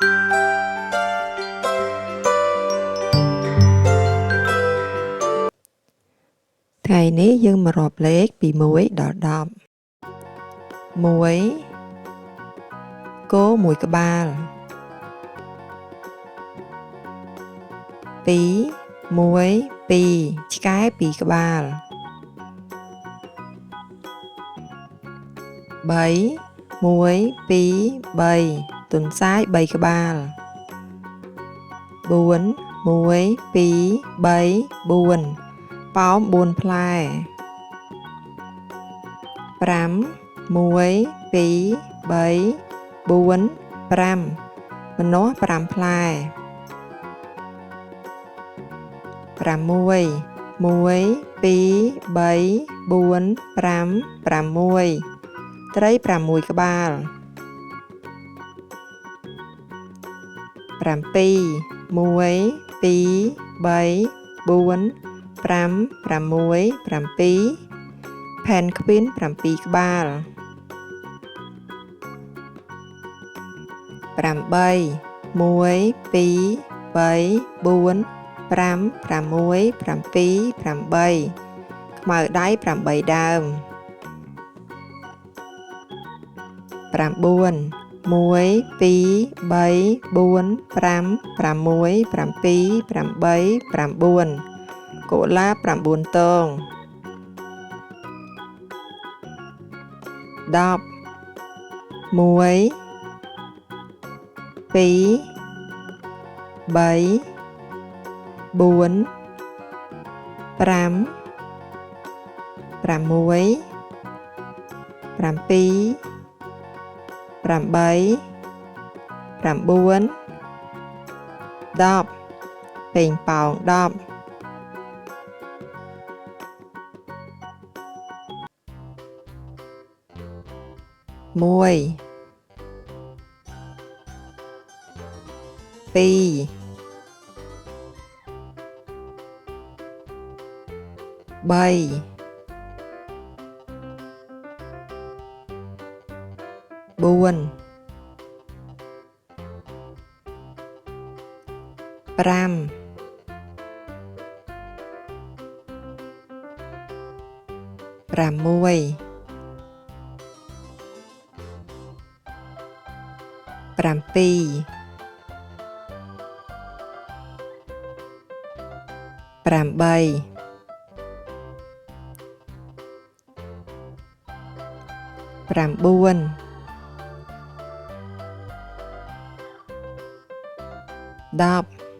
ថ្ងៃនេះយើងមករាប់លេខពី1ដល់10 1គោ1ក្បាល2 ឆ្កែ2ក្បាល3 ទន្សាយ3ក្បាល4 ប៉ោម4ផ្លែ5 ម្នាស់5ផ្លែ6 ត្រី6ក្បាល7 ផែនខ្វីន7ក្បាល8 ខ្មៅដៃ8ដើម9 កុលាប9ទង10 1 2 3 4 5 6 7 8 9 10 ពេញប៉ោង10 1 2 3 4 5 6 7 8 9 10 10